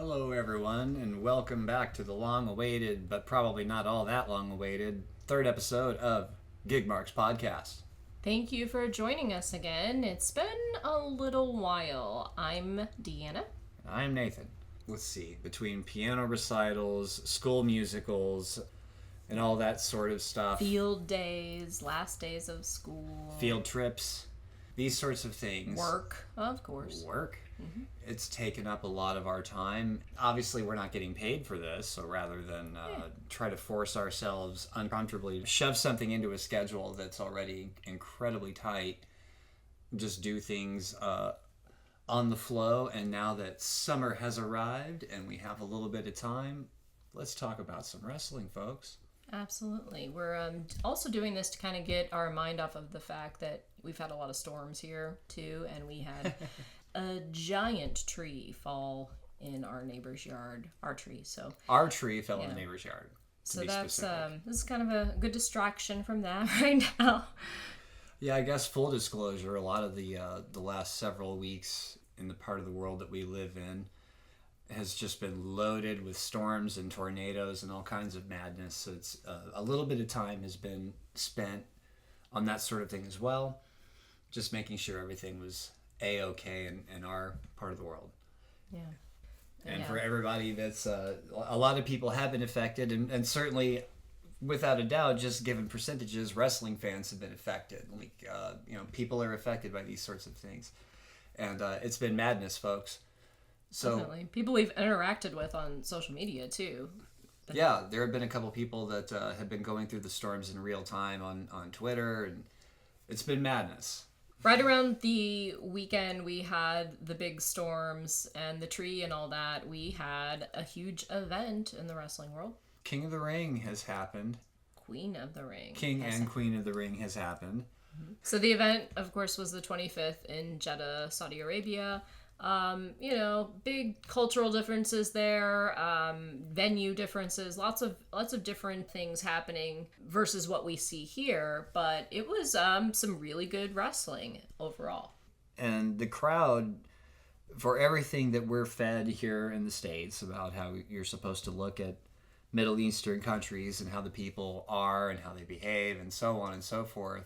Hello, everyone, and welcome back to the long-awaited, but probably not all that long-awaited, third episode of Gigmarks podcast. Thank you for joining us again. It's been a little while. I'm Deanna. I'm Nathan. Let's see, between piano recitals, school musicals, and all that sort of stuff. Field days, last days of school. Field trips, these sorts of things. Work, of course. Work. Mm-hmm. It's taken up a lot of our time. Obviously, we're not getting paid for this, so rather than try to force ourselves uncomfortably to shove something into a schedule that's already incredibly tight, just do things on the flow. And now that summer has arrived and we have a little bit of time, let's talk about some wrestling, folks. Absolutely. We're also doing this to kind of get our mind off of the fact that we've had a lot of storms here, too, and we had a giant tree fall in our neighbor's yard. Our tree fell in the neighbor's yard. So that's this is kind of a good distraction from that right now. Yeah, I guess full disclosure, a lot of the last several weeks in the part of the world that we live in has just been loaded with storms and tornadoes and all kinds of madness. So it's a little bit of time has been spent on that sort of thing as well, just making sure everything was A-okay in our part of the world. Yeah. And for everybody that's a lot of people have been affected, and certainly without a doubt, just given percentages, wrestling fans have been affected. People are affected by these sorts of things, and it's been madness, folks. So definitely. People we've interacted with on social media too. Yeah, there have been a couple people that have been going through the storms in real time on Twitter, and it's been madness. Right around the weekend, we had the big storms and the tree and all that. We had a huge event in the wrestling world. King of the Ring has happened. Queen of the Ring. Queen of the Ring has happened. Mm-hmm. So the event, of course, was the 25th in Jeddah, Saudi Arabia. Big cultural differences there, venue differences, lots of different things happening versus what we see here. But it was some really good wrestling overall. And the crowd, for everything that we're fed here in the States about how you're supposed to look at Middle Eastern countries and how the people are and how they behave and so on and so forth,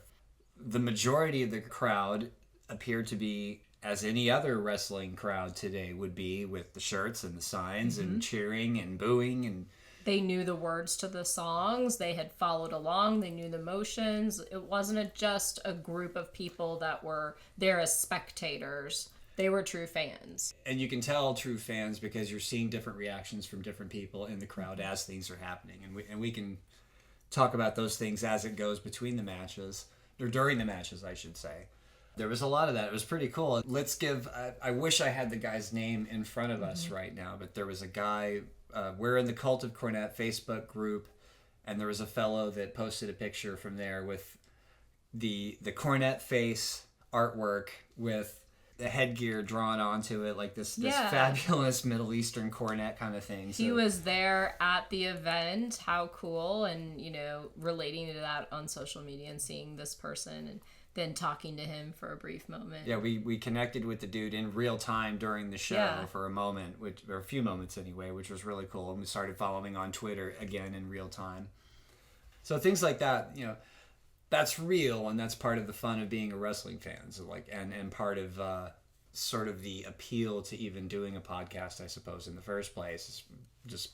the majority of the crowd appeared to be as any other wrestling crowd today would be, with the shirts and the signs and cheering and booing. And they knew the words to the songs. They had followed along. They knew the motions. It wasn't just a group of people that were there as spectators. They were true fans. And you can tell true fans because you're seeing different reactions from different people in the crowd as things are happening. And we can talk about those things as it goes between the matches, or during the matches, I should say. There was a lot of that. It was pretty cool. I wish I had the guy's name in front of us right now, but there was a guy, we're in the Cult of Cornette Facebook group, and there was a fellow that posted a picture from there with the Cornette face artwork with the headgear drawn onto it, like this fabulous Middle Eastern cornet kind of thing. So he was there at the event. How cool. And, relating to that on social media and seeing this person and then talking to him for a brief moment. Yeah, we connected with the dude in real time during the show for a moment, or a few moments anyway, which was really cool. And we started following on Twitter again in real time. So things like that, that's real, and that's part of the fun of being a wrestling fan. So and part of sort of the appeal to even doing a podcast, I suppose, in the first place, is just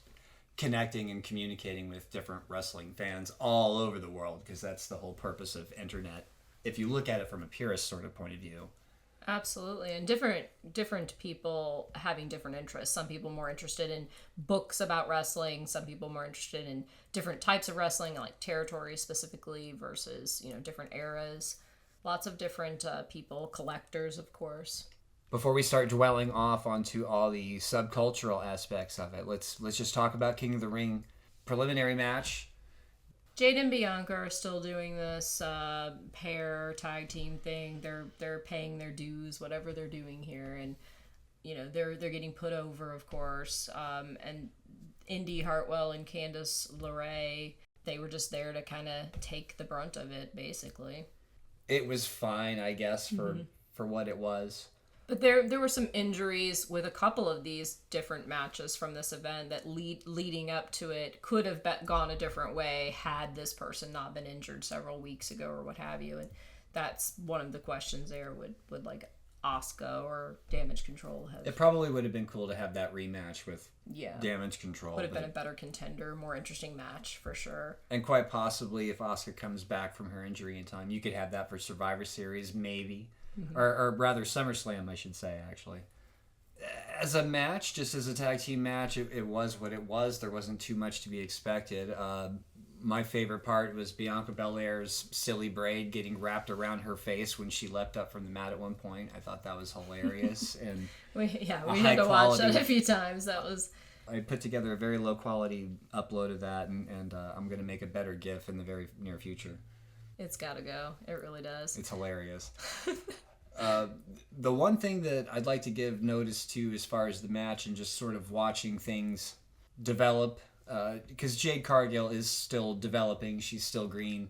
connecting and communicating with different wrestling fans all over the world, because that's the whole purpose of internet, if you look at it from a purist sort of point of view. Absolutely. And different people having different interests. Some people more interested in books about wrestling, some people more interested in different types of wrestling, like territories specifically versus, different eras. Lots of different people, collectors, of course. Before we start dwelling off onto all the subcultural aspects of it, let's just talk about King of the Ring preliminary match. Jade and Bianca are still doing this pair tag team thing. They're paying their dues, whatever they're doing here, and they're getting put over, of course. And Indy Hartwell and Candice LeRae, they were just there to kind of take the brunt of it, basically. It was fine, I guess, for what it was. But there were some injuries with a couple of these different matches from this event that leading up to it could have gone a different way had this person not been injured several weeks ago or what have you. And that's one of the questions there. Would like Asuka or Damage Control have... It probably would have been cool to have that rematch with Damage Control. Would have been a better contender, more interesting match for sure. And quite possibly, if Asuka comes back from her injury in time, you could have that for Survivor Series, maybe. Mm-hmm. Or rather, SummerSlam, I should say, actually. As a match, just as a tag team match, it was what it was. There wasn't too much to be expected. My favorite part was Bianca Belair's silly braid getting wrapped around her face when she leapt up from the mat at one point. I thought that was hilarious. And we had to watch that a few times. That was... I put together a very low-quality upload of that, and I'm going to make a better GIF in the very near future. It's got to go. It really does. It's hilarious. The one thing that I'd like to give notice to as far as the match and just sort of watching things develop, because Jade Cargill is still developing. She's still green.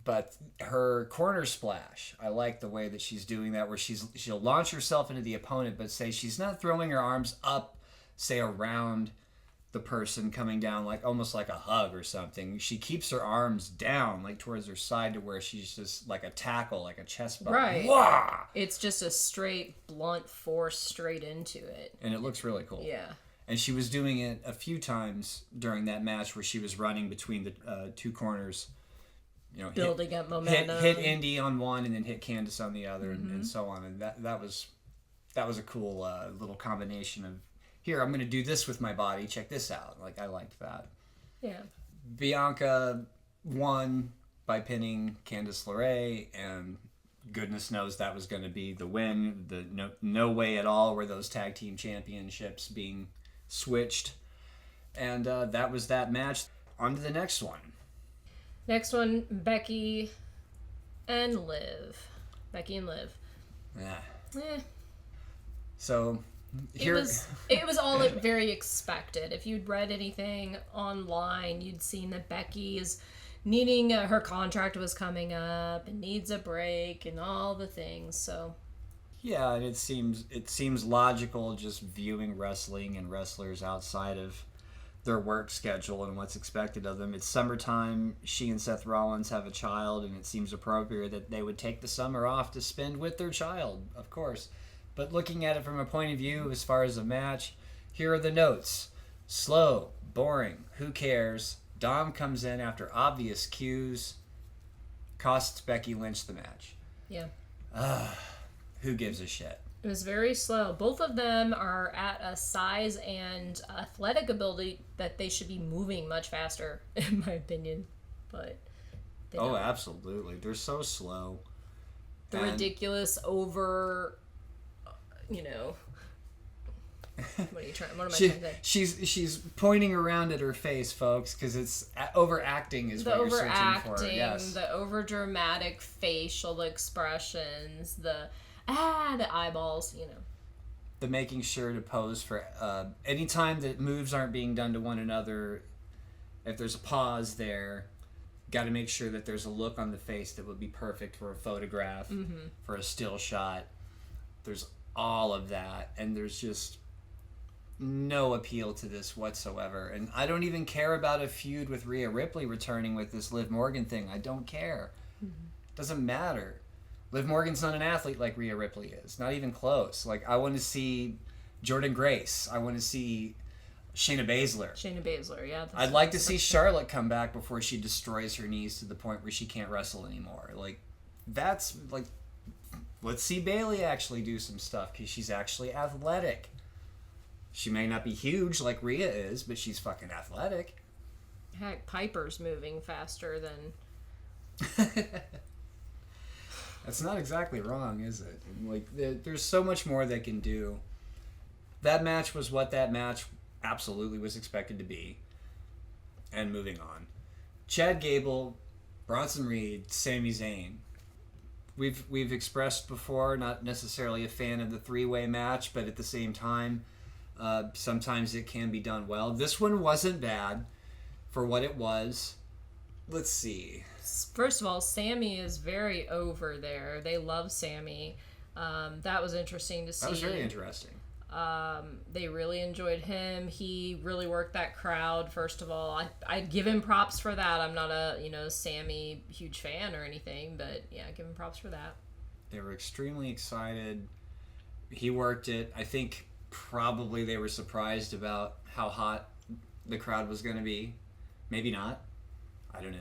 But her corner splash, I like the way that she's doing that, where she'll launch herself into the opponent, but say she's not throwing her arms up, say around the person coming down, like almost like a hug or something. She keeps her arms down, like towards her side, to where she's just like a tackle, like a chest bump. Right. Wah! It's just a straight, blunt force straight into it. And it looks really cool. Yeah. And she was doing it a few times during that match where she was running between the two corners. You know, building up momentum. Hit Indy on one and then hit Candice on the other, and so on. And that was a cool little combination of, here, I'm going to do this with my body. Check this out. Like, I liked that. Yeah. Bianca won by pinning Candice LeRae, and goodness knows that was going to be the win. No way at all were those tag team championships being switched. And that was that match. On to the next one. Next one, Becky and Liv. Becky and Liv. Yeah. So... It was all very expected. If you'd read anything online, you'd seen that Becky is needing her contract was coming up and needs a break and all the things. So yeah, and it seems logical just viewing wrestling and wrestlers outside of their work schedule and what's expected of them. It's summertime. She and Seth Rollins have a child, and it seems appropriate that they would take the summer off to spend with their child, of course. But looking at it from a point of view as far as a match, here are the notes. Slow, boring, who cares? Dom comes in after obvious cues, costs Becky Lynch the match. Yeah. Who gives a shit? It was very slow. Both of them are at a size and athletic ability that they should be moving much faster, in my opinion. But they don't. Absolutely. They're so slow. The ridiculous over... what am I trying to say? She's pointing around at her face, folks, because it's overacting is what you're searching for. Yes. The over dramatic facial expressions, the eyeballs, The making sure to pose for anytime that moves aren't being done to one another. If there's a pause there, got to make sure that there's a look on the face that would be perfect for a photograph, for a still shot. There's all of that, and there's just no appeal to this whatsoever. And I don't even care about a feud with Rhea Ripley returning with this Liv Morgan thing. I don't care. Doesn't matter. Liv Morgan's not an athlete like Rhea Ripley is. Not even close. Like, I want to see Jordan Grace. I want to see Shayna Baszler. Yeah. I'd like to see Charlotte come back before she destroys her knees to the point where she can't wrestle anymore. Like, that's like... Let's see Bayley actually do some stuff, because she's actually athletic. She may not be huge like Rhea is, but she's fucking athletic. Heck, Piper's moving faster than... That's not exactly wrong, is it? Like, there's so much more they can do. That match was what that match absolutely was expected to be. And moving on. Chad Gable, Bronson Reed, Sami Zayn. We've expressed before, not necessarily a fan of the three-way match, but at the same time, sometimes it can be done well. This one wasn't bad for what it was. Let's see. First of all, Sami is very over there. They love Sami. That was interesting to see. That was very interesting. They really enjoyed him. He really worked that crowd. First of all, I'd give him props for that. I'm not a Sammy huge fan or anything, but yeah, give him props for that. They were extremely excited. He worked it. I think probably they were surprised about how hot the crowd was going to be. Maybe not. I don't know.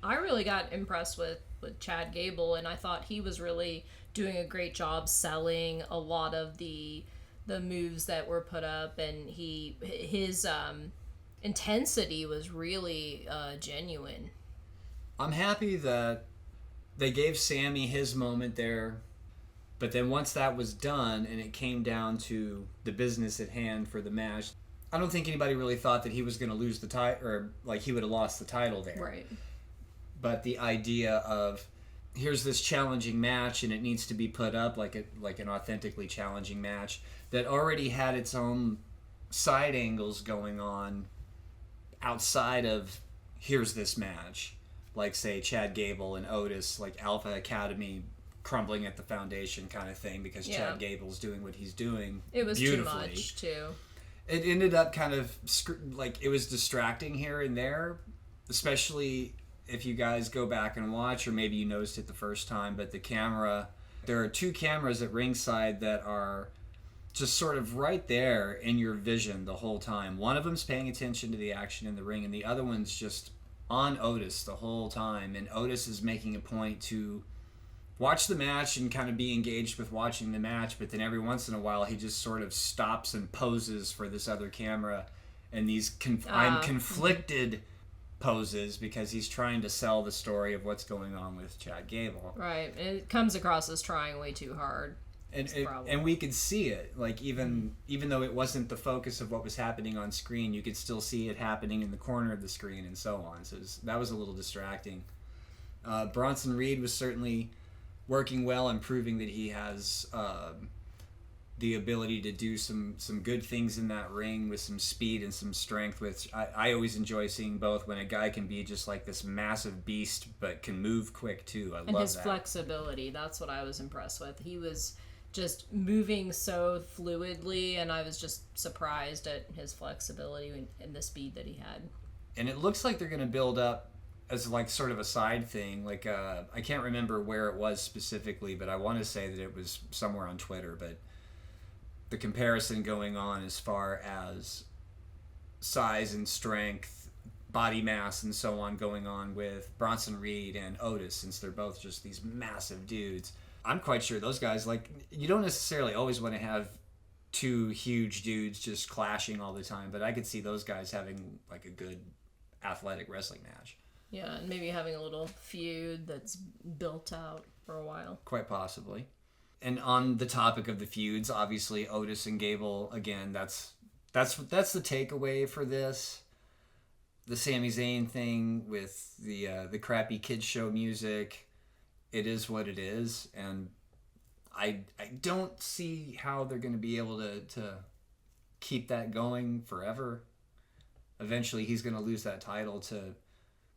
I really got impressed with Chad Gable, and I thought he was really doing a great job selling a lot of the moves that were put up, and his intensity was really genuine. I'm happy that they gave Sammy his moment there, but then once that was done and it came down to the business at hand for the match, I don't think anybody really thought that he was going to lose the title, or like he would have lost the title there. Right. But the idea of here's this challenging match and it needs to be put up like an authentically challenging match that already had its own side angles going on outside of here's this match, like say Chad Gable and Otis, like Alpha Academy crumbling at the foundation kind of thing, because Chad Gable's doing what he's doing. It was too much too. It ended up kind of like it was distracting here and there, especially if you guys go back and watch, or maybe you noticed it the first time, but there are two cameras at ringside that are just sort of right there in your vision the whole time. One of them's paying attention to the action in the ring, and the other one's just on Otis the whole time. And Otis is making a point to watch the match and kind of be engaged with watching the match, but then every once in a while he just sort of stops and poses for this other camera, and these I'm conflicted poses because he's trying to sell the story of what's going on with Chad Gable. Right. It comes across as trying way too hard. And we could see it, like even though it wasn't the focus of what was happening on screen, you could still see it happening in the corner of the screen and so on. So that was a little distracting. Bronson Reed was certainly working well and proving that he has the ability to do some good things in that ring with some speed and some strength, which I always enjoy seeing both, when a guy can be just like this massive beast but can move quick too. I love that. And his flexibility, that's what I was impressed with. He was just moving so fluidly, and I was just surprised at his flexibility and the speed that he had. And it looks like they're going to build up as like sort of a side thing, like I can't remember where it was specifically, but I want to say that it was somewhere on Twitter, but the comparison going on as far as size and strength, body mass and so on going on with Bronson Reed and Otis, since they're both just these massive dudes. I'm quite sure those guys, like, you don't necessarily always want to have two huge dudes just clashing all the time, but I could see those guys having like a good athletic wrestling match. Yeah, and maybe having a little feud that's built out for a while. Quite possibly. And on the topic of the feuds, obviously Otis and Gable, again, that's the takeaway for this. The Sami Zayn thing with the crappy kids show music, it is what it is, and I don't see how they're going to be able to keep that going forever. Eventually he's going to lose that title to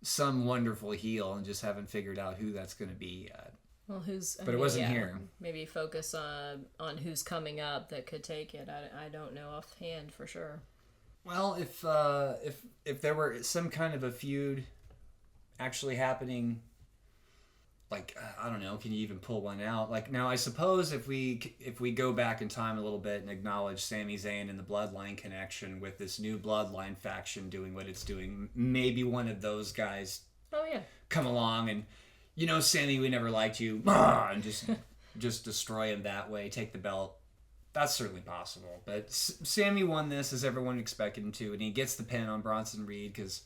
some wonderful heel, and just haven't figured out who that's going to be yet. Well, but it wasn't here. Maybe focus on who's coming up that could take it. I don't know offhand for sure. Well, if there were some kind of a feud actually happening, like I don't know, can you even pull one out? Like now, I suppose if we go back in time a little bit and acknowledge Sami Zayn and the Bloodline connection with this new Bloodline faction doing what it's doing, maybe one of those guys come along and, you know, Sammy, we never liked you, and just destroy him that way, take the belt. That's certainly possible. But Sammy won this as everyone expected him to, and he gets the pin on Bronson Reed because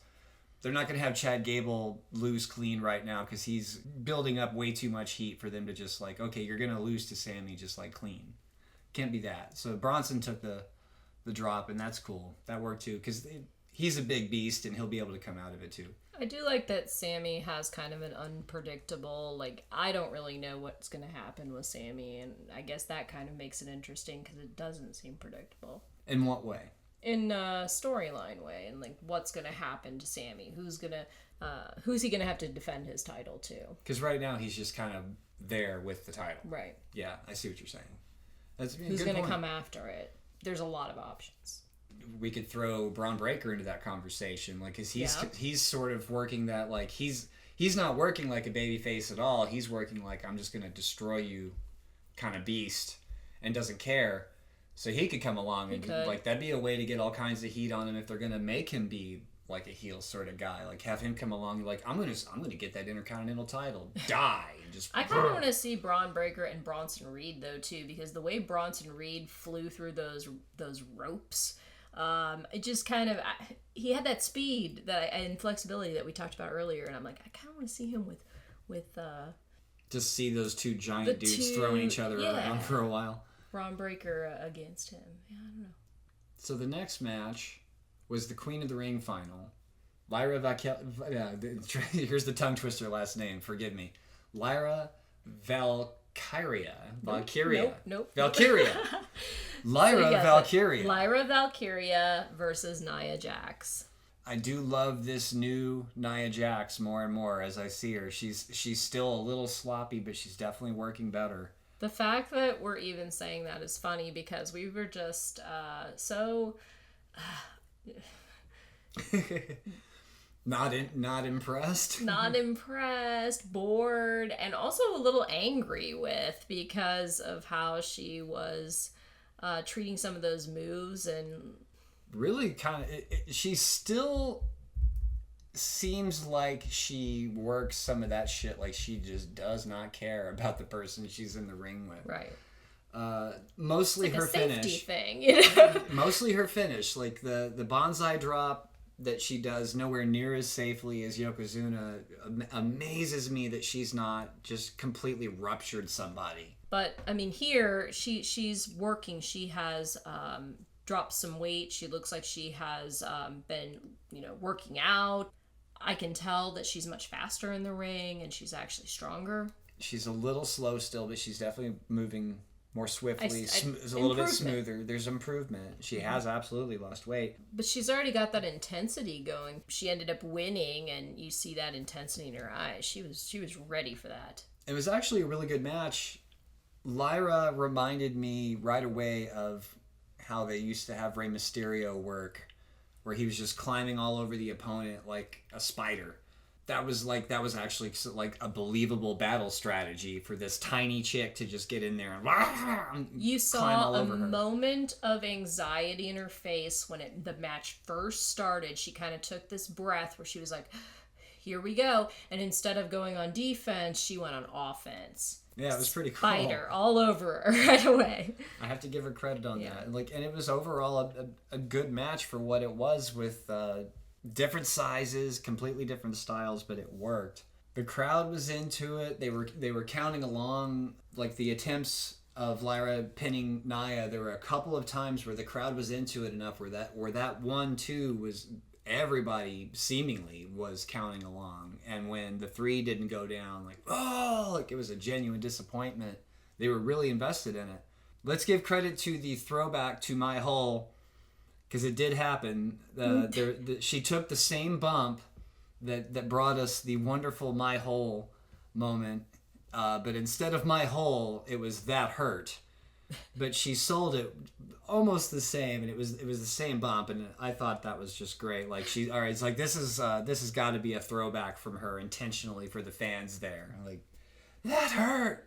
they're not going to have Chad Gable lose clean right now because he's building up way too much heat for them to just like, okay, you're going to lose to Sammy just like clean. Can't be that. So Bronson took the drop, and that's cool. That worked too because he's a big beast, and he'll be able to come out of it too. I do like that Sammy has kind of an unpredictable, like, I don't really know what's going to happen with Sammy, and I guess that kind of makes it interesting because it doesn't seem predictable. In what way? In a storyline way, and like what's going to happen to Sammy? Who's he going to have to defend his title to? Because right now he's just kind of there with the title. Right. Yeah, I see what you're saying. That's Who's going to come after it? There's a lot of options. We could throw Braun Breaker into that conversation, like, cause he's sort of working that, like, he's not working like a baby face at all. He's working like, I'm just gonna destroy you, kind of beast, and doesn't care. So he could come along and like, that'd be a way to get all kinds of heat on him if they're gonna make him be like a heel sort of guy. Like, have him come along and like, I'm gonna get that Intercontinental title, die. Just I kind of want to see Braun Breaker and Bronson Reed though too, because the way Bronson Reed flew through those ropes, it just kind of, he had that speed and flexibility that we talked about earlier, and I'm like, I kind of want to see him with just see those two giant dudes throwing each other around for a while. Braun Breaker against him. Yeah, I don't know. So the next match was the Queen of the Ring final. Lyra here's the tongue twister last name, forgive me. Lyra Valkyria. Nope. Valkyria. Lyra Valkyria. Lyra Valkyria versus Nia Jax. I do love this new Nia Jax more and more as I see her. She's still a little sloppy, but she's definitely working better. The fact that we're even saying that is funny because we were just so... Not impressed? Not impressed, bored, and also a little angry with because of how she was treating some of those moves and... Really kind of... She still seems like she works some of that shit like she just does not care about the person she's in the ring with. Right. Mostly it's like her a safety finish. Thing, you know? Mostly her finish. Like the bonsai drop that she does nowhere near as safely as Yokozuna amazes me that she's not just completely ruptured somebody. But, I mean, here, she's working. She has dropped some weight. She looks like she has been, working out. I can tell that she's much faster in the ring, and she's actually stronger. She's a little slow still, but she's definitely moving more swiftly. It's a little bit smoother. There's improvement. She has absolutely lost weight. But she's already got that intensity going. She ended up winning, and you see that intensity in her eyes. She was ready for that. It was actually a really good match. Lyra reminded me right away of how they used to have Rey Mysterio work, where he was just climbing all over the opponent like a spider. That was actually like a believable battle strategy for this tiny chick to just get in there and you saw a moment of anxiety in her face when the match first started. She kind of took this breath where she was like, here we go. And instead of going on defense, she went on offense. Yeah, it was pretty cool. Spider all over her right away. I have to give her credit on that. And it was overall a good match for what it was, with different sizes, completely different styles, but it worked. The crowd was into it. They were counting along, like the attempts of Lyra pinning Nia. There were a couple of times where the crowd was into it enough where that 1-2 was, everybody seemingly was counting along. And when the 3 didn't go down, it was a genuine disappointment. They were really invested in it. Let's give credit to the throwback to My Hole, because it did happen. She took the same bump that brought us the wonderful My Hole moment, but instead of My Hole, it was That Hurt. But she sold it almost the same, and it was the same bump, and I thought that was just great. Like, it's like this has got to be a throwback from her intentionally for the fans there. Like, That Hurt.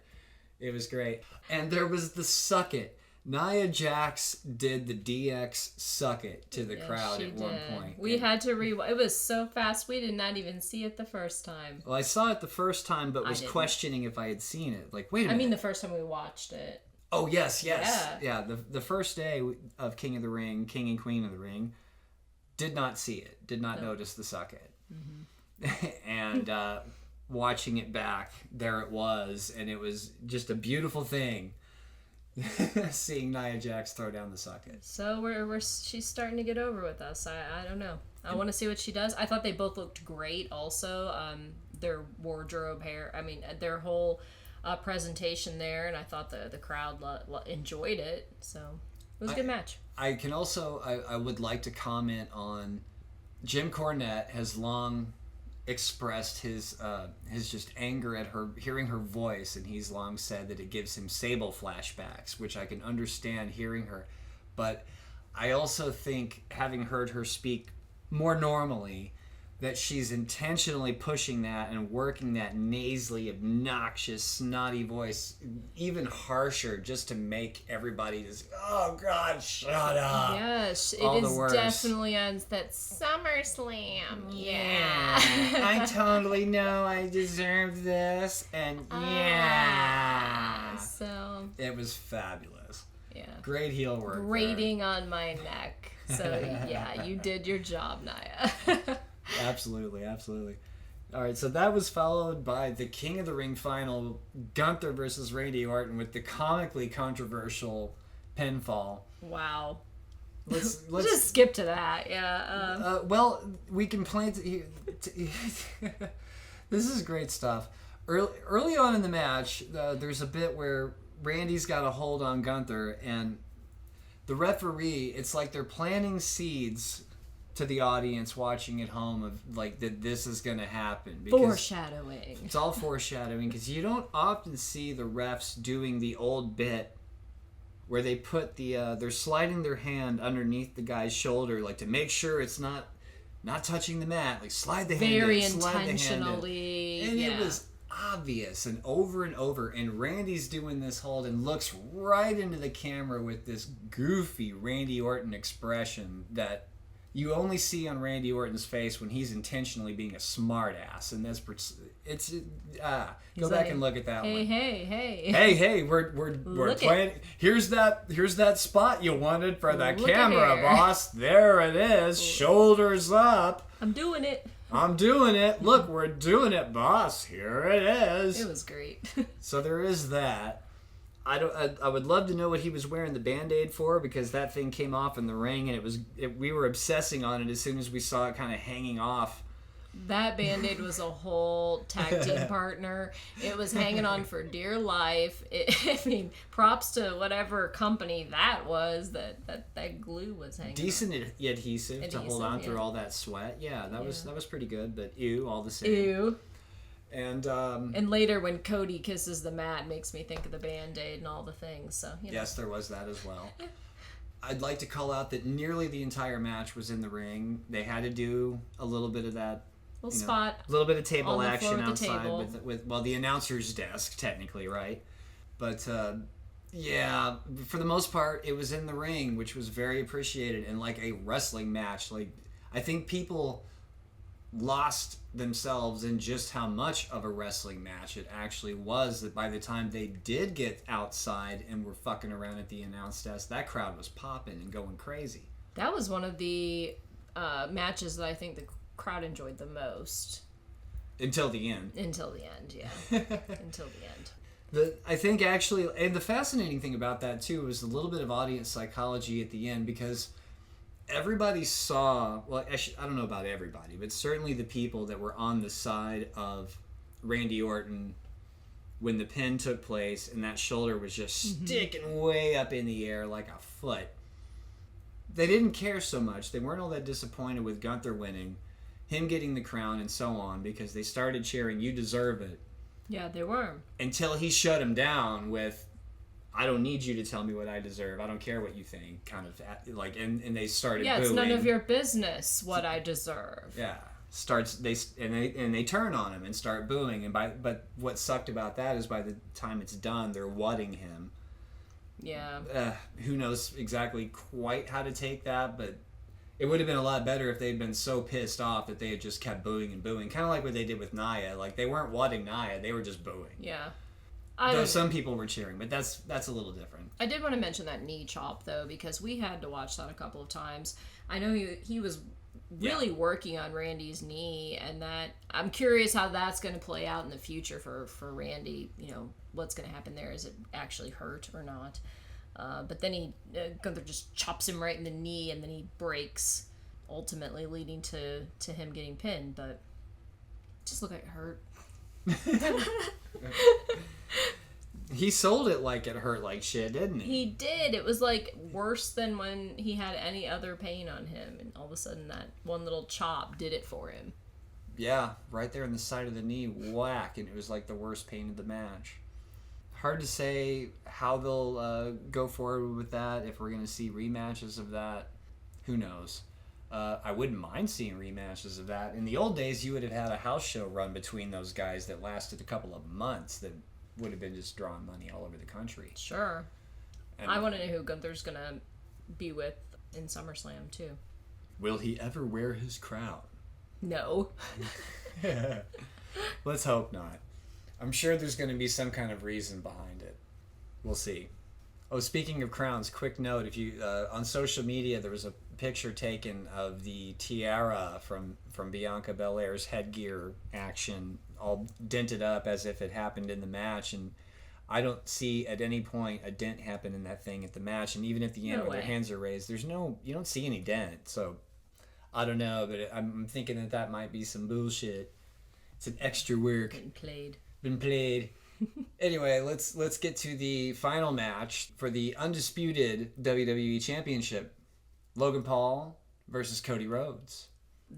It was great, and there was the Suck It. Nia Jax did the DX Suck It to the crowd at one point. We had to it was so fast we did not even see it the first time. Well, I saw it the first time, but was questioning if I had seen it. Like, wait a minute. I mean, the first time we watched it. Oh, yes. Yeah, the first day of King of the Ring, King and Queen of the Ring, did not see it, did not notice the Suck It. Mm-hmm. And watching it back, there it was, and it was just a beautiful thing. Seeing Nia Jax throw down the Suck It. So she's starting to get over with us. I don't know. I want to see what she does. I thought they both looked great also. Their wardrobe, hair, their whole presentation there, and I thought the crowd enjoyed it. So it was a good match. I can also, I would like to comment on Jim Cornette has long expressed his just anger at her hearing her voice, and he's long said that it gives him Sable flashbacks, which I can understand hearing her. But I also think, having heard her speak more normally, that she's intentionally pushing that and working that nasally, obnoxious, snotty voice even harsher, just to make everybody just, oh God, shut up. Yes, it All the is worse. definitely on that SummerSlam. Yeah. I totally know I deserve this, and yeah. So It was fabulous. yeah. Great heel work. Grating on my neck. So yeah, you did your job, Naya. Absolutely, absolutely. All right, so that was followed by the King of the Ring final, Gunther versus Randy Orton, with the comically controversial pinfall. Wow. Let's Just skip to that. Yeah. well, we can plan to. This is great stuff. Early on in the match, there's a bit where Randy's got a hold on Gunther, and the referee, it's like they're planting seeds to the audience watching at home of like that this is going to happen. Foreshadowing. It's all foreshadowing, because you don't often see the refs doing the old bit where they put they're sliding their hand underneath the guy's shoulder, like to make sure it's not touching the mat, like slide the hand Very in, slide intentionally. the hand in. And yeah. it was obvious and over, and Randy's doing this hold and looks right into the camera with this goofy Randy Orton expression that you only see on Randy Orton's face when he's intentionally being a smart ass, and that's go back and look at that one. Hey, we're playing. Here's that spot you wanted for the camera, boss. There it is, shoulders up. I'm doing it. Look, we're doing it, boss. Here it is. It was great. So there is that. I would love to know what he was wearing the Band-Aid for, because that thing came off in the ring, and we were obsessing on it as soon as we saw it kind of hanging off. That Band-Aid was a whole tag team partner. It was hanging on for dear life. I mean, props to whatever company that was that glue was hanging. Decent adhesive to hold on through all that sweat. Yeah, that was pretty good. But ew, all the same. Ew. And later when Cody kisses the mat, makes me think of the Band-Aid and all the things. So yes, there was that as well. I'd like to call out that nearly the entire match was in the ring. They had to do a little bit of that. Spot. A little bit of table on the action floor outside with the announcer's desk, technically, right? But yeah, for the most part, it was in the ring, which was very appreciated, and like a wrestling match. Like, I think people lost themselves in just how much of a wrestling match it actually was, that by the time they did get outside and were fucking around at the announce desk, that crowd was popping and going crazy. That was one of the matches that I think the crowd enjoyed the most. Until the end. Yeah. Until the end. I think actually, and the fascinating thing about that too was a little bit of audience psychology at the end, because everybody saw, well, I don't know about everybody, but certainly the people that were on the side of Randy Orton when the pin took place and that shoulder was just sticking way up in the air like a foot. They didn't care so much. They weren't all that disappointed with Gunther winning, him getting the crown and so on, because they started cheering, "You deserve it." Yeah, they were. Until he shut him down with, "I don't need you to tell me what I deserve. I don't care what you think," kind of like, and they started booing. It's none of your business what I deserve. Yeah, they turn on him and start booing, but what sucked about that is by the time it's done, they're wutting him. Yeah. Who knows exactly quite how to take that, but it would have been a lot better if they'd been so pissed off that they had just kept booing and booing, kind of like what they did with Nia. Like, they weren't wutting Nia, they were just booing. Yeah. Though some people were cheering, but that's a little different. I did want to mention that knee chop, though, because we had to watch that a couple of times. I know he was really working on Randy's knee, and that I'm curious how that's going to play out in the future for Randy. What's going to happen there? Is it actually hurt or not? But then Gunther just chops him right in the knee, and then he breaks, ultimately leading to him getting pinned. But it just looked like it hurt. He sold it like it hurt like shit, didn't he? He did. It was like worse than when he had any other pain on him, and all of a sudden that one little chop did it for him. Yeah, right there in the side of the knee, whack, and it was like the worst pain of the match. Hard to say how they'll go forward with that, if we're going to see rematches of that. Who knows? I wouldn't mind seeing rematches of that. In the old days, you would have had a house show run between those guys that lasted a couple of months that would have been just drawing money all over the country. Sure. And I want to know who Gunther's going to be with in SummerSlam, too. will he ever wear his crown? No. Let's hope not. I'm sure there's going to be some kind of reason behind it. We'll see. Oh, speaking of crowns, quick note: if you on social media, there was a picture taken of the tiara from Bianca Belair's headgear action, all dented up as if it happened in the match, and I don't see at any point a dent happen in that thing at the match, and even at the end No where their way. hands are raised, you don't see any dent. So I don't know, but I'm thinking that might be some bullshit. It's an extra work. Been played. Anyway, let's get to the final match for the undisputed WWE Championship. Logan Paul versus Cody Rhodes.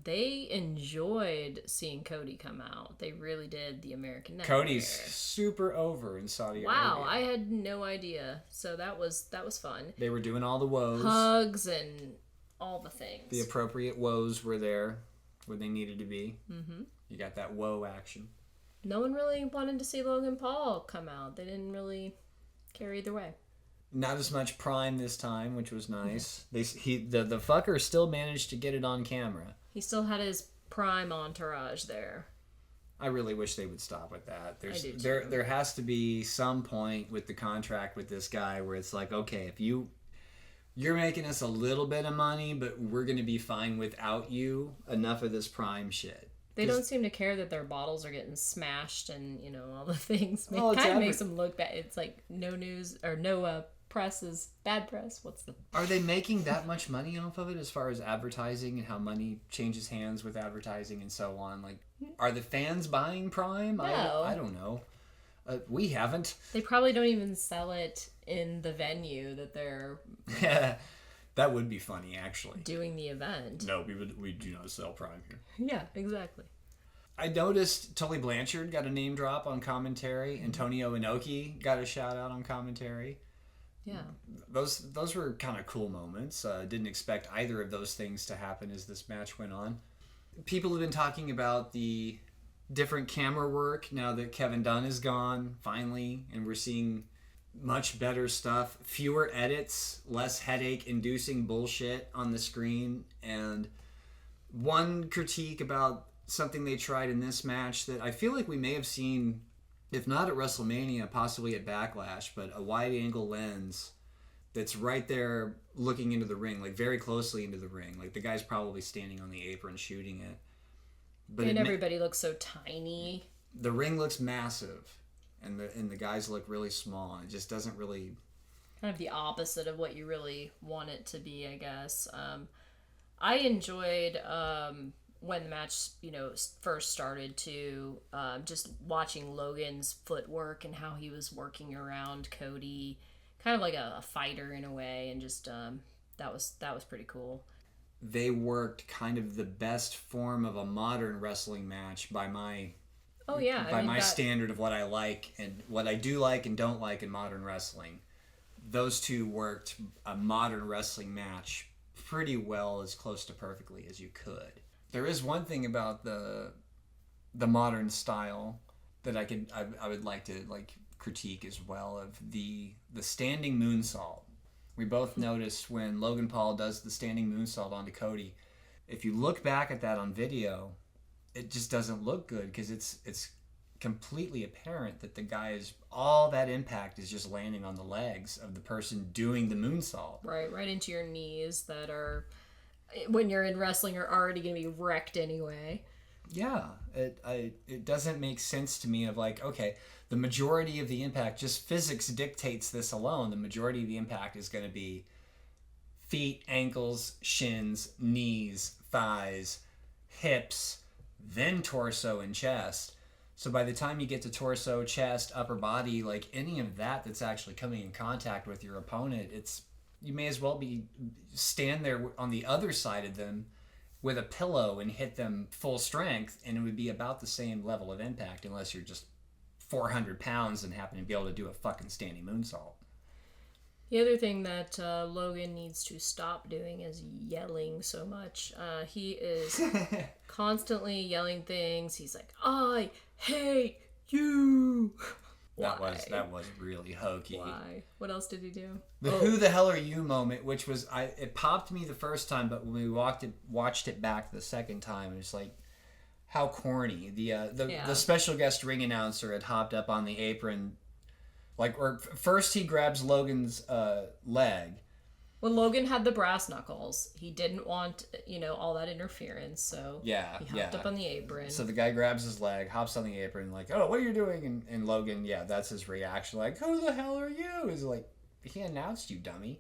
They enjoyed seeing Cody come out. They really did. The American Nightmare. Cody's super over in Saudi Wow, Arabia. I had no idea. So that was fun. They were doing all the woes. Hugs and all the things. The appropriate woes were there where they needed to be. Mm-hmm. You got that woe action. No one really wanted to see Logan Paul come out. They didn't really care either way. Not as much Prime this time, which was nice. The fucker still managed to get it on camera. He still had his prime entourage there. I really wish they would stop with that. I do too. There has to be some point with the contract with this guy where it's like, okay, if you're making us a little bit of money, but we're going to be fine without you. Enough of this Prime shit. They don't seem to care that their bottles are getting smashed and, all the things. It Well, it's kind of makes them look bad. It's like no news or no press is bad press. Are they making that much money off of it as far as advertising and how money changes hands with advertising and so on? Like, are the fans buying Prime? No. I don't know. We haven't. They probably don't even sell it in the venue that they're That would be funny, actually. doing the event. No, we do not sell Prime here. Yeah, exactly. I noticed Tully Blanchard got a name drop on commentary. Antonio Inoki got a shout out on commentary. Yeah. Those were kind of cool moments. Didn't expect either of those things to happen as this match went on. People have been talking about the different camera work now that Kevin Dunn is gone, finally, and we're seeing much better stuff. Fewer edits, less headache-inducing bullshit on the screen. And one critique about something they tried in this match that I feel like we may have seen, if not at WrestleMania, possibly at Backlash, but a wide-angle lens that's right there looking into the ring, like very closely into the ring. Like the guy's probably standing on the apron shooting it. But And everybody looks so tiny. the ring looks massive. And the guys look really small. It just doesn't really... Kind of the opposite of what you really want it to be, I guess. I enjoyed when the match, first started to just watching Logan's footwork and how he was working around Cody, kind of like a fighter in a way, and just that was pretty cool. They worked kind of the best form of a modern wrestling match by my standard of what I like and what I do like and don't like in modern wrestling. Those two worked a modern wrestling match pretty well, as close to perfectly as you could. There is one thing about the modern style that I would like to critique as well, of the standing moonsault. We both noticed when Logan Paul does the standing moonsault onto Cody. If you look back at that on video, it just doesn't look good because it's completely apparent that the guy's all that impact is just landing on the legs of the person doing the moonsault. Right into your knees that are, when you're in wrestling, are already going to be wrecked anyway. Yeah, it doesn't make sense to me of like, okay, the majority of the impact, just physics dictates this alone, the majority of the impact is going to be feet, ankles, shins, knees, thighs, hips, then torso and chest. So by the time you get to torso, chest, upper body, like any of that's actually coming in contact with your opponent, you may as well stand there on the other side of them with a pillow and hit them full strength, and it would be about the same level of impact unless you're just 400 pounds and happen to be able to do a fucking standing moonsault. The other thing that Logan needs to stop doing is yelling so much. He is constantly yelling things. He's like, I hate you. That was really hokey. Why? What else did he do? The who the hell are you moment, which was it popped me the first time, but when we watched it back the second time, it was like, how corny. The special guest ring announcer had hopped up on the apron, or first he grabs Logan's leg. Well, Logan had the brass knuckles. He didn't want, all that interference, so he hopped up on the apron. So the guy grabs his leg, hops on the apron, like, oh, what are you doing? And Logan, that's his reaction, like, who the hell are you? He's like, he announced you, dummy.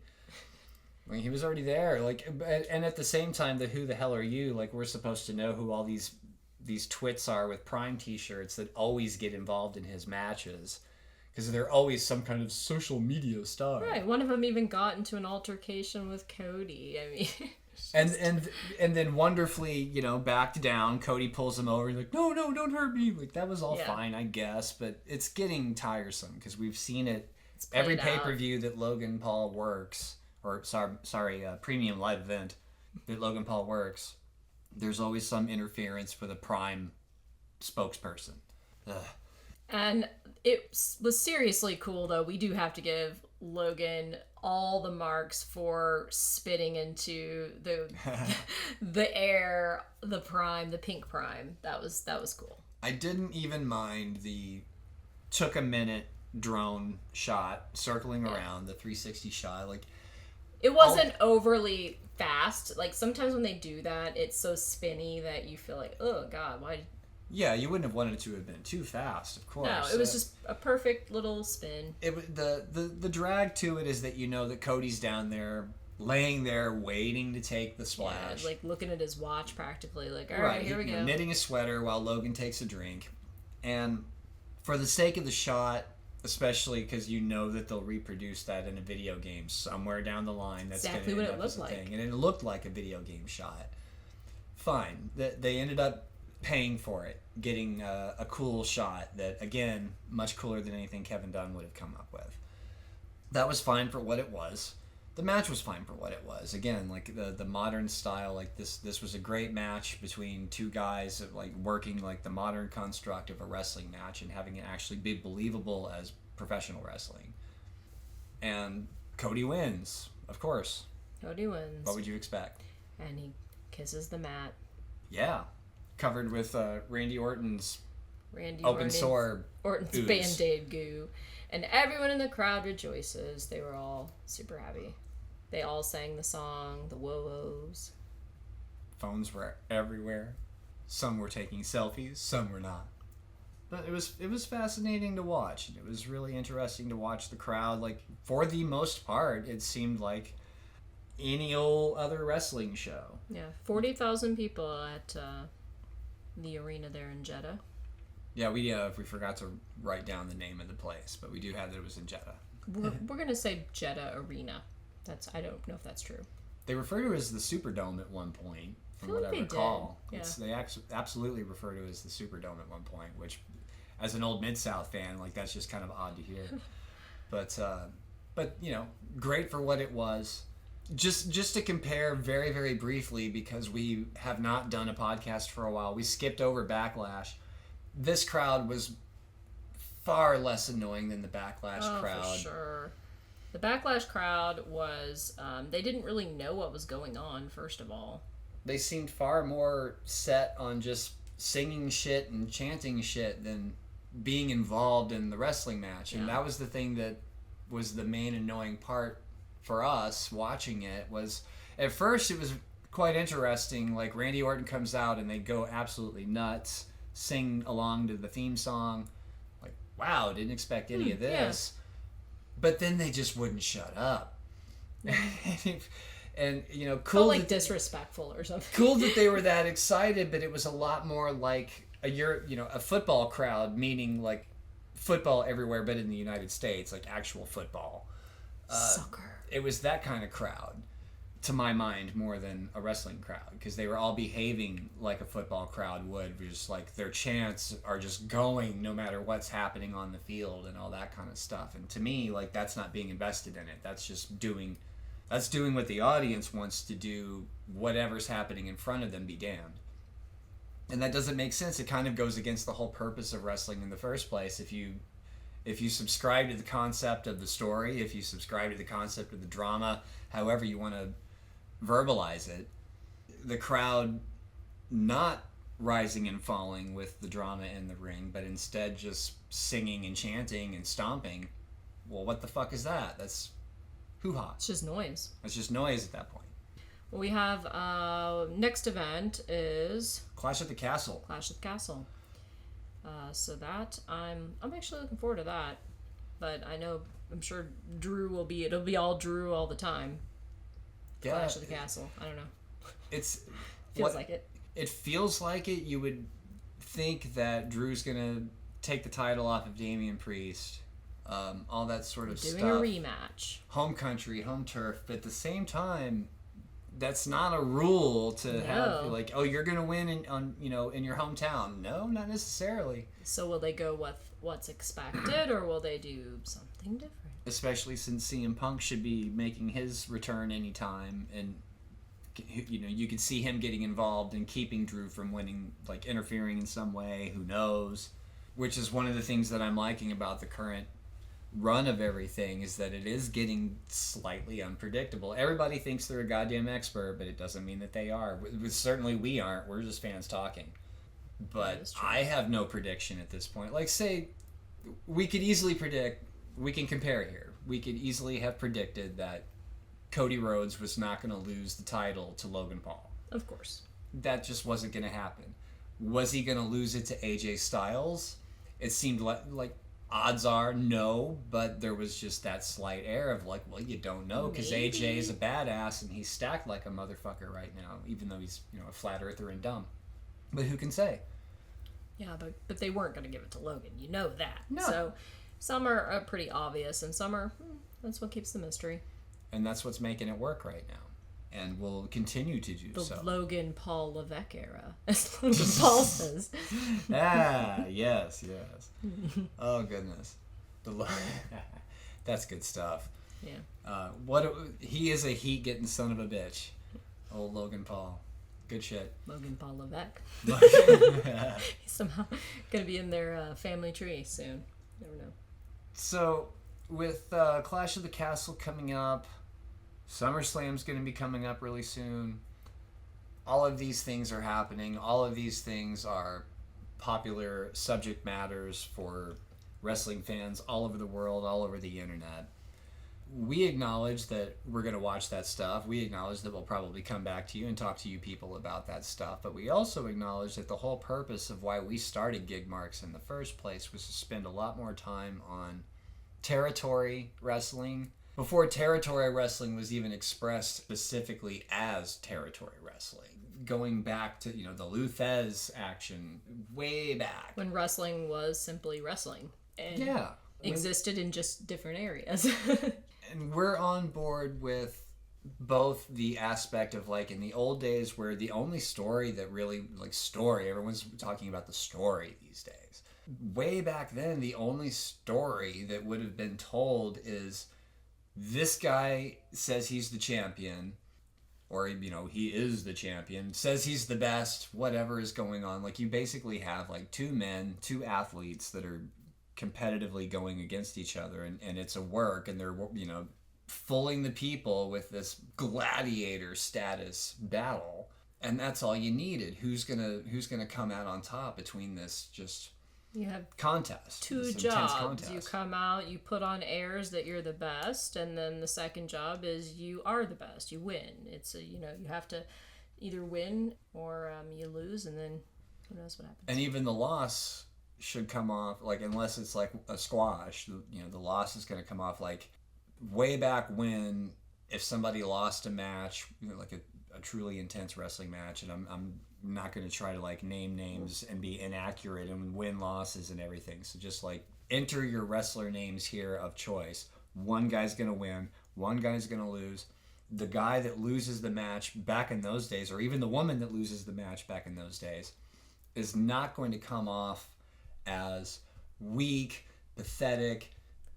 He was already there. And at the same time, the who the hell are you? We're supposed to know who all these twits are with Prime t-shirts that always get involved in his matches. Because they're always some kind of social media star. Right. One of them even got into an altercation with Cody. I mean... And then wonderfully, backed down. Cody pulls him over. He's like, no, don't hurt me. That was all fine, I guess. But it's getting tiresome because we've seen it every pay-per-view that Logan Paul works. Or, premium live event that Logan Paul works. There's always some interference for the Prime spokesperson. Ugh. And it was seriously cool, though. We do have to give Logan all the marks for spitting into the air, the Prime, the pink Prime. That was cool. I didn't even mind took a minute drone shot circling around, the 360 shot. It wasn't overly fast. Sometimes when they do that, it's so spinny that you feel like, oh God, why? Yeah, you wouldn't have wanted it to have been too fast, of course. No, it was just a perfect little spin. The drag to it is that that Cody's down there, laying there, waiting to take the splash. Yeah, looking at his watch practically, all right, here we go. Knitting a sweater while Logan takes a drink. And for the sake of the shot, especially because that they'll reproduce that in a video game somewhere down the line. That's exactly what it looked like. Thing. And it looked like a video game shot. Fine. They ended up paying for it, getting a cool shot that, again, much cooler than anything Kevin Dunn would have come up with. That was fine for what it was. The match was fine for what it was. Again, the modern style, this was a great match between two guys working the modern construct of a wrestling match and having it actually be believable as professional wrestling. And Cody wins, of course. Cody wins. What would you expect? And he kisses the mat. Yeah. Covered with Randy Orton's Orton's ooze. Band-Aid goo. And everyone in the crowd rejoices. They were all super happy. They all sang the song, the whoa-wows. Phones were everywhere. Some were taking selfies, some were not. But it was fascinating to watch. It was really interesting to watch the crowd. For the most part, it seemed like any old other wrestling show. Yeah, 40,000 people at the arena there in Jeddah. Yeah, we forgot to write down the name of the place, but we do have that it was in Jeddah. We're gonna say Jeddah Arena. I don't know if that's true. They refer to it as the Superdome at one point, from what I recall. Yeah. They absolutely refer to it as the Superdome at one point, which, as an old Mid-South fan, that's just kind of odd to hear. But great for what it was. Just to compare very, very briefly, because we have not done a podcast for a while, we skipped over Backlash. This crowd was far less annoying than the Backlash crowd. For sure. The Backlash crowd was, they didn't really know what was going on, first of all. They seemed far more set on just singing shit and chanting shit than being involved in the wrestling match. And that was the thing that was the main annoying part for us watching it. Was at first it was quite interesting. Randy Orton comes out and they go absolutely nuts, sing along to the theme song. Wow, didn't expect any of this. Yeah. But then they just wouldn't shut up. And cool. Felt disrespectful or something. Cool that they were that excited, but it was a lot more like a football crowd, meaning football everywhere but in the United States, actual football. Soccer. It was that kind of crowd. to my mind, more than a wrestling crowd, because they were all behaving like a football crowd would, just like their chants are just going no matter what's happening on the field and all that kind of stuff. And to me, like, that's not being invested in it. That's just doing what the audience wants to do. Whatever's happening in front of them be damned. And that doesn't make sense. It kind of goes against the whole purpose of wrestling in the first place. If you subscribe to the concept of the story, if you subscribe to the concept of the drama, however you want to verbalize it, the crowd not rising and falling with the drama in the ring, but instead just singing and chanting and stomping, well, what the fuck is that? That's hoo-ha. It's just noise. It's just noise at that point. Well, we have next event is Clash at the Castle. Clash at the Castle. So that I'm actually looking forward to that, but I'm sure Drew will be. It'll be all Drew all the time. Yeah, Clash at the Castle. I don't know. Feels like it. It feels like it. You would think that Drew's gonna take the title off of Damian Priest. All that sort of stuff. Doing a rematch. Home country, home turf. But at the same time, that's not a rule to have, like, oh, you're gonna win in your hometown. No, not necessarily. So will they go with what's expected, or will they do something different? Especially since CM Punk should be making his return anytime, and you could see him getting involved and keeping Drew from winning, like interfering in some way. Who knows? Which is one of the things that I'm liking about the current run of everything, is that it is getting slightly unpredictable. Everybody thinks they're a goddamn expert, but it doesn't mean that they are. Certainly we aren't. We're just fans talking. But I have no prediction at this point. Like, say, we could easily predict, we can compare here. We could easily have predicted that Cody Rhodes was not going to lose the title to Logan Paul. Of course. That just wasn't going to happen. Was he going to lose it to AJ Styles? It seemed like odds are no, but there was just that slight air of like, well, you don't know, because AJ is a badass and he's stacked like a motherfucker right now, even though he's a flat earther and dumb. But who can say? Yeah, but they weren't going to give it to Logan. You know that. No. So some are pretty obvious, and some are, that's what keeps the mystery. And that's what's making it work right now. And will continue to do so. The Logan Paul Levesque era, as Logan Paul says. Yes. Oh, goodness. That's good stuff. Yeah. He is a heat-getting son of a bitch. Old Logan Paul. Good shit. Logan Paul Levesque. He's somehow going to be in their family tree soon. Never know. So, with Clash of the Castle coming up, SummerSlam's going to be coming up really soon. All of these things are happening. All of these things are popular subject matters for wrestling fans all over the world, all over the internet. We acknowledge that we're going to watch that stuff. We acknowledge that we'll probably come back to you and talk to you people about that stuff. But we also acknowledge that the whole purpose of why we started Gigmarks in the first place was to spend a lot more time on territory wrestling. Before territory wrestling was even expressed specifically as territory wrestling. Going back to, the Luthez action way back. When wrestling was simply wrestling. And existed in just different areas. And we're on board with both the aspect of, like, in the old days where the only story that really, everyone's talking about the story these days. Way back then, the only story that would have been told is this guy says he's the champion, or, he is the champion, says he's the best, whatever is going on. Like, you basically have, two athletes that are competitively going against each other, and it's a work, and they're fooling the people with this gladiator status battle, and that's all you needed. Who's gonna come out on top between this just you have contest? Two jobs. You come out, you put on airs that you're the best, and then the second job is you are the best. You win. It's you have to either win or you lose, and then who knows what happens. And even the loss should come off, unless it's like a squash, the loss is going to come off way back when, if somebody lost a match, a truly intense wrestling match, and I'm not going to try to name names and be inaccurate and win losses and everything. So just enter your wrestler names here of choice. One guy's going to win, one guy's going to lose. the guy that loses the match back in those days, or even the woman that loses the match back in those days, is not going to come off as weak, pathetic,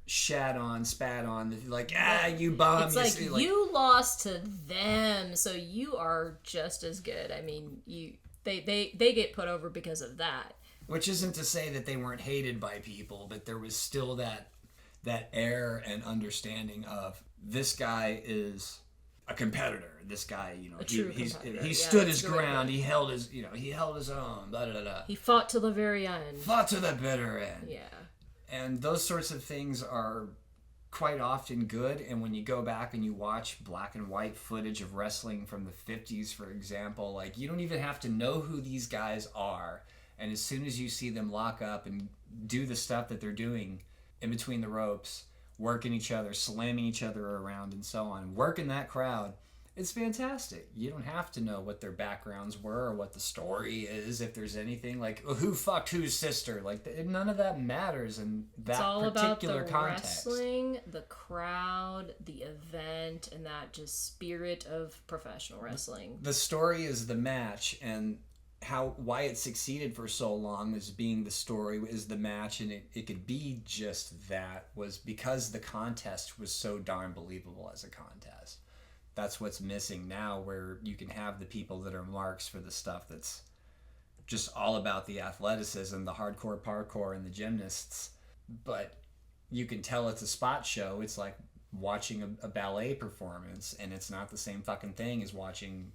shat on, spat on, like, you bum. It's like you lost to them, so you are just as good. I mean, they get put over because of that. Which isn't to say that they weren't hated by people, but there was still that air and understanding of, this guy is a competitor. This guy, he stood his ground. He held his own. Blah, blah, blah, blah. He fought to the very end. Fought to the bitter end. Yeah. And those sorts of things are quite often good. And when you go back and you watch black and white footage of wrestling from the 50s, for example, like, you don't even have to know who these guys are. And as soon as you see them lock up and do the stuff that they're doing in between the ropes, working each other, slamming each other around and so on, working that crowd, it's fantastic. You don't have to know what their backgrounds were or what the story is, if there's anything like who fucked whose sister. Like, none of that matters in that particular context. It's all about the wrestling, the crowd, the event, and that just spirit of professional wrestling. The story is the match, and why it succeeded for so long as being the story is the match, and it could be just that, was because the contest was so darn believable as a contest. That's what's missing now, where you can have the people that are marks for the stuff that's just all about the athleticism, the hardcore parkour, and the gymnasts, but you can tell it's a spot show. It's like watching a ballet performance, and it's not the same fucking thing as watching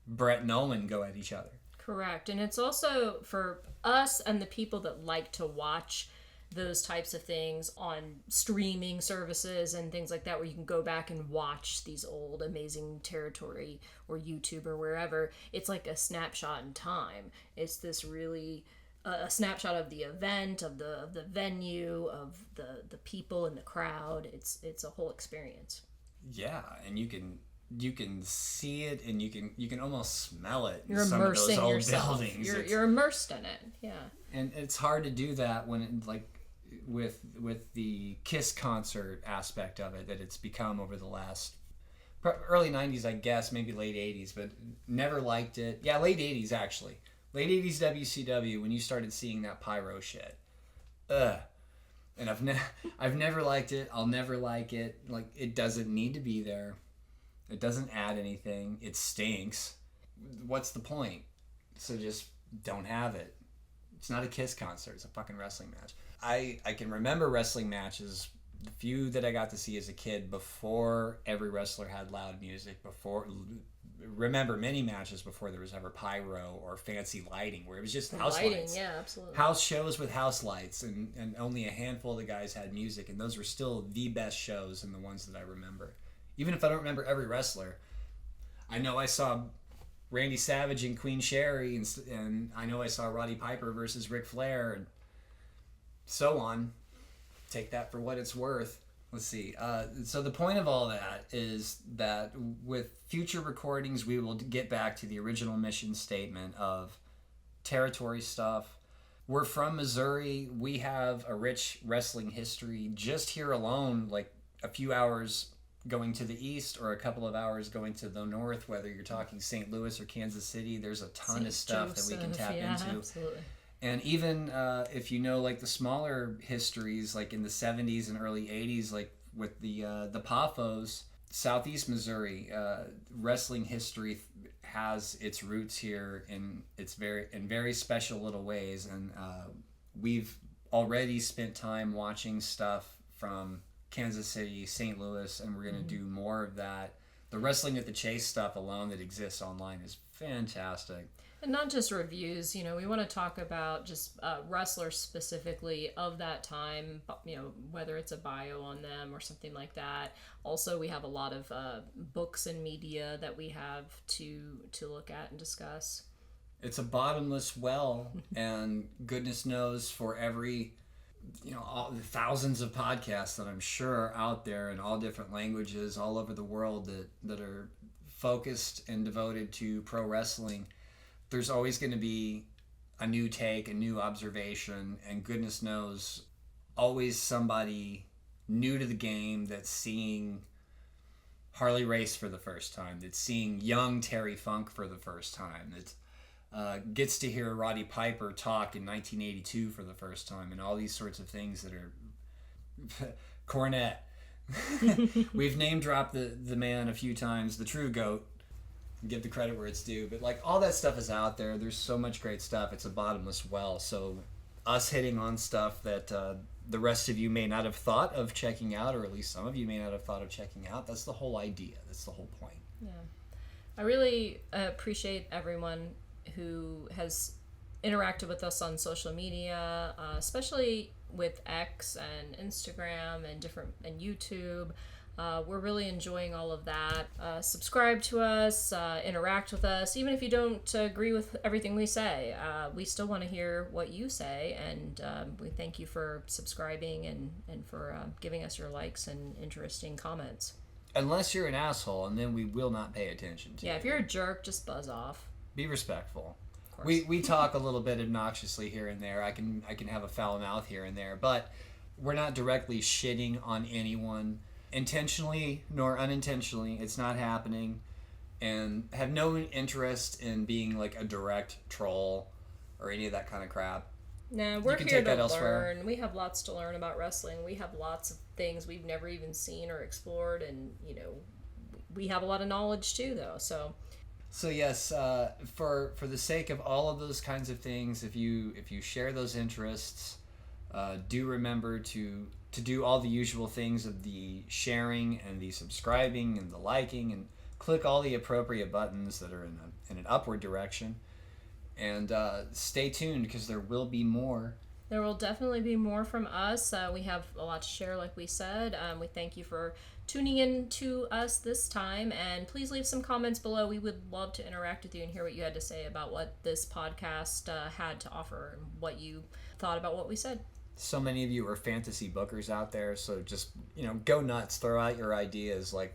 Brett and Owen go at each other. Correct. And it's also for us and the people that like to watch those types of things on streaming services and things like that, where you can go back and watch these old amazing territory or YouTube or wherever. It's like a snapshot in time. It's this really a snapshot of the event, of the venue, of the people in the crowd. It's a whole experience. Yeah, and you can see it, and you can almost smell it. You're some immersing of those old yourself. buildings. You're immersed in it. Yeah. And it's hard to do that when it, like with the Kiss concert aspect of it that it's become over the last early 90s, I guess, maybe late 80s, but never liked it. Yeah, late 80s actually. Late 80s WCW, when you started seeing that pyro shit. And I've never liked it. I'll never like it. Like, it doesn't need to be there. It doesn't add anything. It stinks. What's the point? So just don't have it. It's not a Kiss concert. It's a fucking wrestling match. I can remember wrestling matches, the few that I got to see as a kid, before every wrestler had loud music, remember many matches before there was ever pyro or fancy lighting, where it was just house lights. Yeah, absolutely. House shows with house lights, and only a handful of the guys had music, and those were still the best shows and the ones that I remember. Even if I don't remember every wrestler, I know I saw Randy Savage and Queen Sherry, and I know I saw Roddy Piper versus Ric Flair, and so on. Take that for what it's worth. Let's see. So the point of all that is that with future recordings, we will get back to the original mission statement of territory stuff. We're from Missouri. We have a rich wrestling history. Just here alone, like a few hours going to the east or a couple of hours going to the north, whether you're talking St. Louis or Kansas City, there's a ton of stuff that we can tap into. Absolutely. And even if you know, like, the smaller histories, like in the 70s and early 80s, like with the Paphos, Southeast Missouri, wrestling history has its roots here in very special little ways. And we've already spent time watching stuff from Kansas City, St. Louis, and we're going to do more of that. The Wrestling at the Chase stuff alone that exists online is fantastic. And not just reviews, we want to talk about just wrestlers specifically of that time, whether it's a bio on them or something like that. Also, we have a lot of books and media that we have to look at and discuss. It's a bottomless well, and goodness knows for every, all the thousands of podcasts that I'm sure are out there in all different languages all over the world that are focused and devoted to pro wrestling. There's always going to be a new take, a new observation, and goodness knows, always somebody new to the game that's seeing Harley race for the first time, that's seeing young Terry Funk for the first time, that gets to hear Roddy Piper talk in 1982 for the first time, and all these sorts of things that are Cornette. We've name dropped the man a few times, the true GOAT. Give the credit where it's due, but like all that stuff is out there. There's so much great stuff. It's a bottomless well. So us hitting on stuff that the rest of you may not have thought of checking out, or at least some of you may not have thought of checking out, that's the whole idea. That's the whole point. Yeah. I really appreciate everyone who has interacted with us on social media, especially with X and Instagram and YouTube. We're really enjoying all of that. Subscribe to us, interact with us. Even if you don't agree with everything we say, we still want to hear what you say, and we thank you for subscribing and for giving us your likes and interesting comments. Unless you're an asshole, and then we will not pay attention to you. Yeah, if you're a jerk, just buzz off. Be respectful. Of course. We talk a little bit obnoxiously here and there. I can have a foul mouth here and there, but we're not directly shitting on anyone. Intentionally nor unintentionally, it's not happening, and have no interest in being like a direct troll or any of that kind of crap. No, we're here to learn. We have lots to learn about wrestling. We have lots of things we've never even seen or explored, and we have a lot of knowledge too, though. So yes, for the sake of all of those kinds of things, if you share those interests, do remember to do all the usual things of the sharing and the subscribing and the liking, and click all the appropriate buttons that are in an upward direction, and stay tuned, because there will be more. There will definitely be more from us. We have a lot to share, like we said. We thank you for tuning in to us this time, and please leave some comments below. We would love to interact with you and hear what you had to say about what this podcast had to offer and what you thought about what we said. So many of you are fantasy bookers out there, so just go nuts, throw out your ideas, like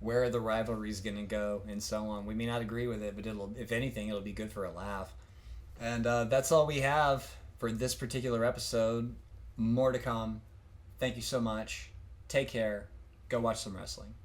where are the rivalries going to go and so on. We may not agree with it, but if anything, it'll be good for a laugh. And that's all we have for this particular episode. More to come. Thank you so much. Take care. Go watch some wrestling.